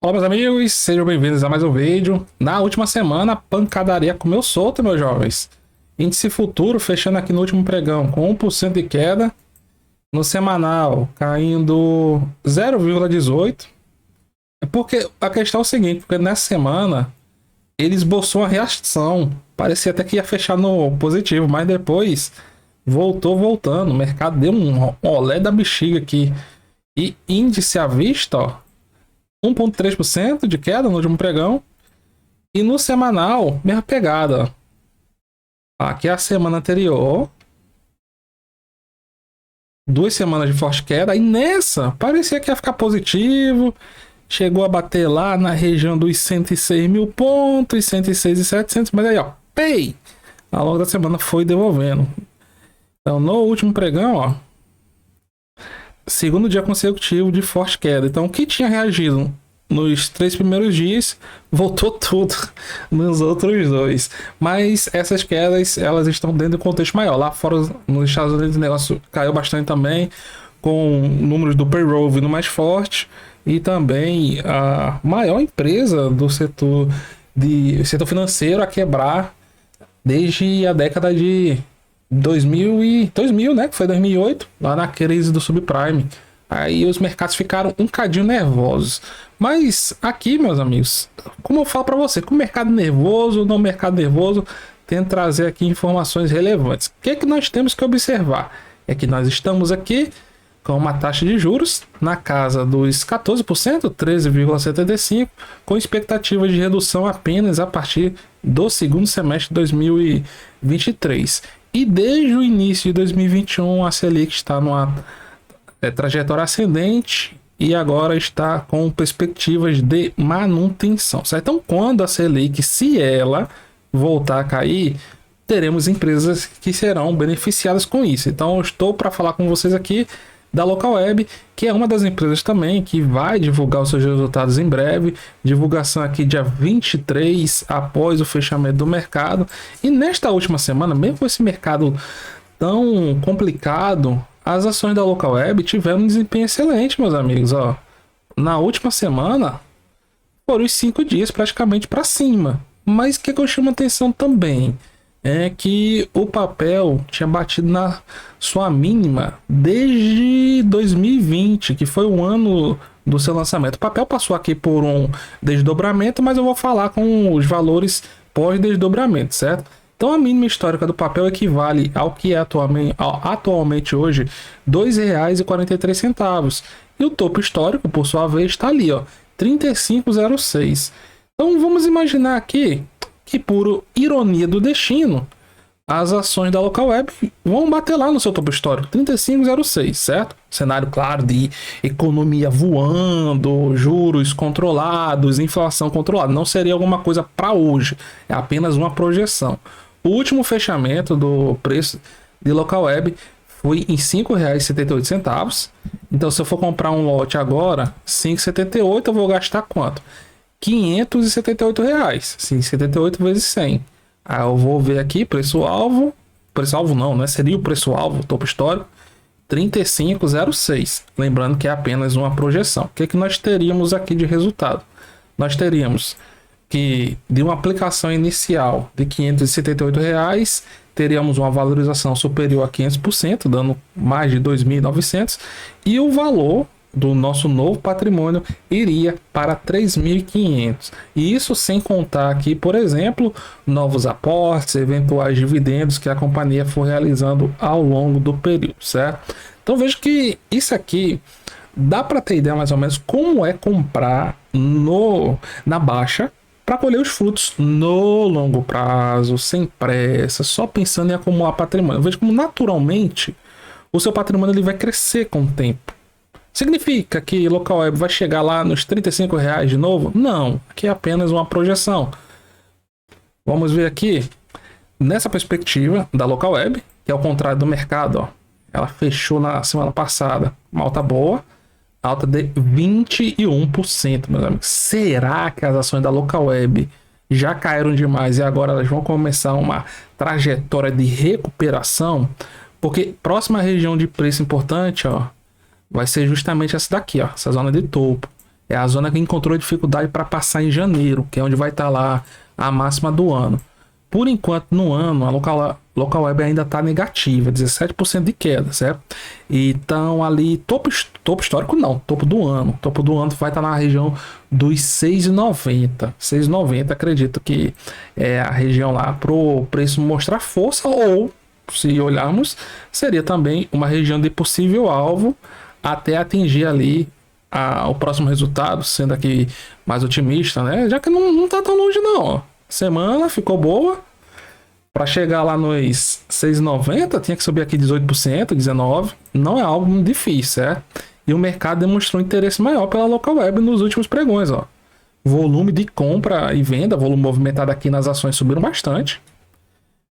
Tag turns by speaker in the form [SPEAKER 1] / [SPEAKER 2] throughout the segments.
[SPEAKER 1] Olá, meus amigos, sejam bem-vindos a mais um vídeo. Na última semana, a pancadaria comeu solto, meus jovens. Índice futuro fechando aqui no último pregão com 1% de queda. No semanal, caindo 0,18. É porque a questão é o seguinte, porque nessa semana ele esboçou uma reação. Parecia até que ia fechar no positivo, mas depois voltando. O mercado deu um olé da bexiga aqui. E índice à vista, ó. 1,3% de queda no último pregão. E no semanal, mesma pegada. Aqui é a semana anterior. 2 semanas de forte queda. E nessa, parecia que ia ficar positivo. Chegou a bater lá na região dos 106 mil pontos, 106.700. Mas aí, ó, pei! Ao longo da semana foi devolvendo. Então, no último pregão, ó. Segundo dia consecutivo de forte queda. Então, o que tinha reagido nos 3 primeiros dias, voltou tudo nos outros 2. Mas essas quedas, elas estão dentro do contexto maior. Lá fora, nos Estados Unidos, o negócio caiu bastante também, com números do payroll vindo mais forte. E também a maior empresa do setor financeiro a quebrar desde a década de 2000, né? Que foi 2008, lá na crise do subprime. Aí os mercados ficaram um cadinho nervosos. Mas aqui, meus amigos, como eu falo para você, com o mercado nervoso ou não mercado nervoso, tento trazer aqui informações relevantes. O que é que nós temos que observar? É que nós estamos aqui com uma taxa de juros na casa dos 14%, 13,75%, com expectativa de redução apenas a partir do segundo semestre de 2023. E desde o início de 2021, a Selic está numa trajetória ascendente e agora está com perspectivas de manutenção, certo? Então, quando a Selic, se ela voltar a cair, teremos empresas que serão beneficiadas com isso. Então, eu estou para falar com vocês aqui da Localweb, que é uma das empresas também que vai divulgar os seus resultados em breve. Divulgação aqui dia 23, após o fechamento do mercado. E nesta última semana, mesmo com esse mercado tão complicado, as ações da Localweb tiveram um desempenho excelente, meus amigos. Ó, na última semana, foram os 5 dias praticamente para cima. Mas o que eu chamo a atenção também é que o papel tinha batido na sua mínima desde 2020, que foi o ano do seu lançamento. O papel passou aqui por um desdobramento, mas eu vou falar com os valores pós-desdobramento, certo? Então a mínima histórica do papel equivale ao que é atualmente hoje R$ 2,43. E o topo histórico, por sua vez, está ali, ó, 35,06. Então vamos imaginar aqui que, por ironia do destino, as ações da Localweb vão bater lá no seu topo histórico, 35,06, certo? Cenário, claro, de economia voando, juros controlados, inflação controlada. Não seria alguma coisa para hoje, é apenas uma projeção. O último fechamento do preço de Localweb foi em R$ 5,78. Então, se eu for comprar um lote agora, R$ 5,78, eu vou gastar quanto? R$ 578. Sim, 78 vezes 100. Aí eu vou ver aqui, preço-alvo. Preço-alvo não, né? Seria o preço-alvo, topo histórico, 35,06. Lembrando que é apenas uma projeção. O que é que nós teríamos aqui de resultado? Nós teríamos que, de uma aplicação inicial de R$ 578, teríamos uma valorização superior a 500%, dando mais de 2.900, e o valor do nosso novo patrimônio iria para 3.500. E isso sem contar aqui, por exemplo, novos aportes, eventuais dividendos que a companhia for realizando ao longo do período, certo? Então vejo que isso aqui dá para ter ideia mais ou menos como é comprar na baixa para colher os frutos no longo prazo, sem pressa, só pensando em acumular patrimônio. Eu vejo como naturalmente o seu patrimônio ele vai crescer com o tempo. Significa que Localweb vai chegar lá nos R$ 35 de novo? Não, aqui é apenas uma projeção. Vamos ver aqui, nessa perspectiva da Localweb, que é ao contrário do mercado, ó, ela fechou na semana passada uma alta boa, alta de 21%, meus amigos. Será que as ações da Localweb já caíram demais e agora elas vão começar uma trajetória de recuperação? Porque próxima região de preço importante, ó, vai ser justamente essa daqui, ó, essa zona de topo. É a zona que encontrou dificuldade para passar em janeiro, que é onde vai estar lá a máxima do ano. Por enquanto, no ano, a local web ainda está negativa, 17% de queda, certo? Então, ali, topo histórico não, topo do ano. Topo do ano vai estar na região dos 6,90. 6,90, acredito que é a região lá para o preço mostrar força, ou, se olharmos, seria também uma região de possível alvo até atingir ali o próximo resultado, sendo aqui mais otimista, né? Já que não tá tão longe não, ó. Semana ficou boa. Para chegar lá nos 6,90, tinha que subir aqui 18%, 19%. Não é algo muito difícil, certo? E o mercado demonstrou interesse maior pela local web nos últimos pregões, ó. Volume de compra e venda, volume movimentado aqui nas ações subiram bastante.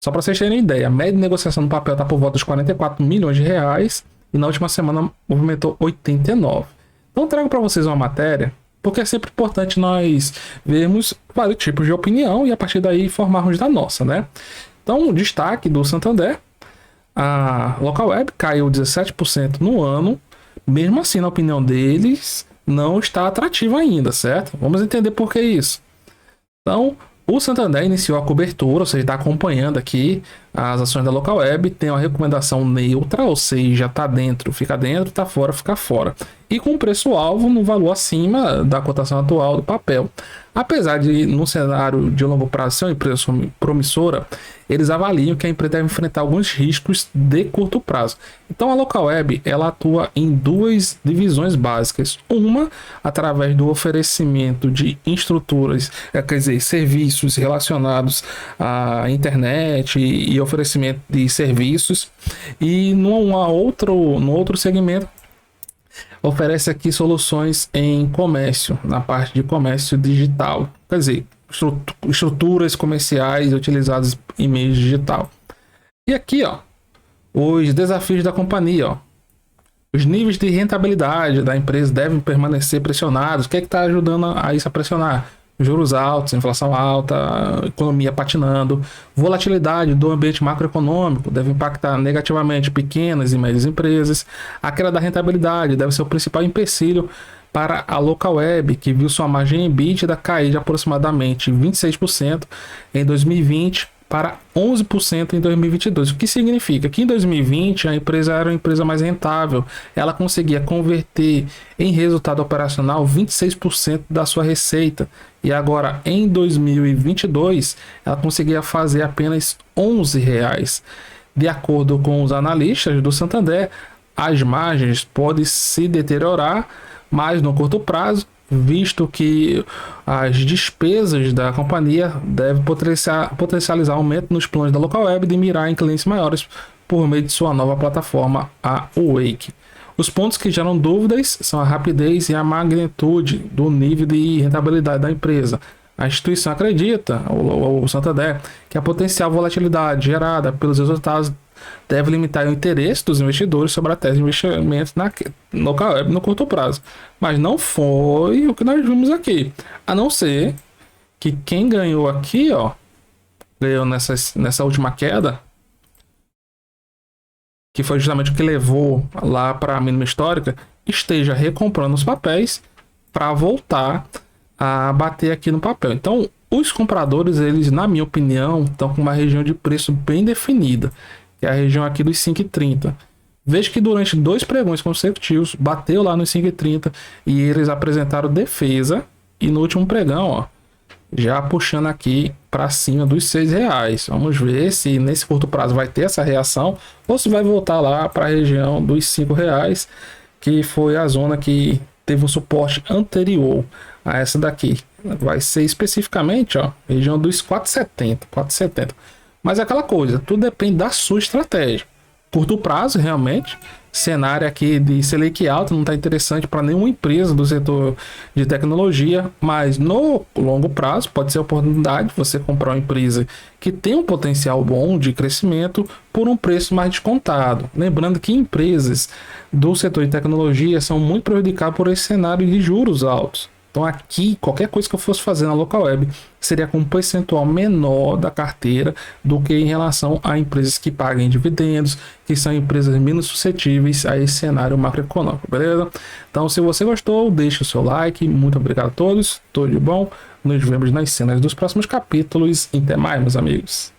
[SPEAKER 1] Só para vocês terem ideia, a média de negociação no papel está por volta dos 44 milhões de reais e na última semana movimentou 89. Então trago para vocês uma matéria, porque é sempre importante nós vermos vários tipos de opinião e a partir daí formarmos da nossa, né? Então, o destaque do Santander, a local web caiu 17% no ano, mesmo assim, na opinião deles, não está atrativa ainda, certo? Vamos entender por que isso. Então, o Santander iniciou a cobertura, ou seja, está acompanhando aqui as ações da local web, tem uma recomendação neutra, ou seja, está dentro, fica dentro, está fora, fica fora. E com preço-alvo no valor acima da cotação atual do papel. Apesar de, no cenário de longo prazo, ser uma empresa promissora, eles avaliam que a empresa deve enfrentar alguns riscos de curto prazo. Então, a local web ela atua em duas divisões básicas. Uma, através do oferecimento de estruturas, quer dizer, serviços relacionados à internet e oferecimento de serviços. E no outro segmento, oferece aqui soluções em comércio, na parte de comércio digital, quer dizer, estruturas comerciais utilizadas em meio digital. E aqui, ó, os desafios da companhia, ó. Os níveis de rentabilidade da empresa devem permanecer pressionados. O que é que está ajudando a isso a pressionar? Juros altos, inflação alta, economia patinando, volatilidade do ambiente macroeconômico deve impactar negativamente pequenas e médias empresas. A queda da rentabilidade deve ser o principal empecilho para a local web, que viu sua margem EBITDA cair de aproximadamente 26% em 2020 para 11% em 2022. O que significa que em 2020 a empresa era uma empresa mais rentável, ela conseguia converter em resultado operacional 26% da sua receita, e agora em 2022 ela conseguia fazer apenas R$ 11. De acordo com os analistas do Santander, as margens podem se deteriorar, mas no curto prazo, visto que as despesas da companhia devem potencializar aumento nos planos da local web de mirar em clientes maiores por meio de sua nova plataforma, a Wake. Os pontos que geram dúvidas são a rapidez e a magnitude do nível de rentabilidade da empresa. A instituição acredita, o Santander, que a potencial volatilidade gerada pelos resultados deve limitar o interesse dos investidores sobre a tese de investimento na local web no curto prazo. Mas não foi o que nós vimos aqui. A não ser que quem ganhou aqui, ó, ganhou nessa última queda, que foi justamente o que levou lá para a mínima histórica, esteja recomprando os papéis para voltar a bater aqui no papel. Então, os compradores, eles, na minha opinião, estão com uma região de preço bem definida, que é a região aqui dos 5,30. Vejo que durante 2 pregões consecutivos bateu lá nos 5,30 e eles apresentaram defesa, e no último pregão, ó, já puxando aqui para cima dos R$ 6. Vamos ver se nesse curto prazo vai ter essa reação ou se vai voltar lá para a região dos R$ 5, que foi a zona que teve um suporte anterior a essa daqui. Vai ser especificamente, ó, região dos 4,70. Mas é aquela coisa, tudo depende da sua estratégia. Curto prazo, realmente, cenário aqui de Selic alto não está interessante para nenhuma empresa do setor de tecnologia, mas no longo prazo pode ser oportunidade de você comprar uma empresa que tem um potencial bom de crescimento por um preço mais descontado. Lembrando que empresas do setor de tecnologia são muito prejudicadas por esse cenário de juros altos. Então aqui, qualquer coisa que eu fosse fazer na local web seria com um percentual menor da carteira do que em relação a empresas que paguem dividendos, que são empresas menos suscetíveis a esse cenário macroeconômico, beleza? Então, se você gostou, deixe o seu like. Muito obrigado a todos, tudo de bom. Nos vemos nas cenas dos próximos capítulos. Até mais, meus amigos.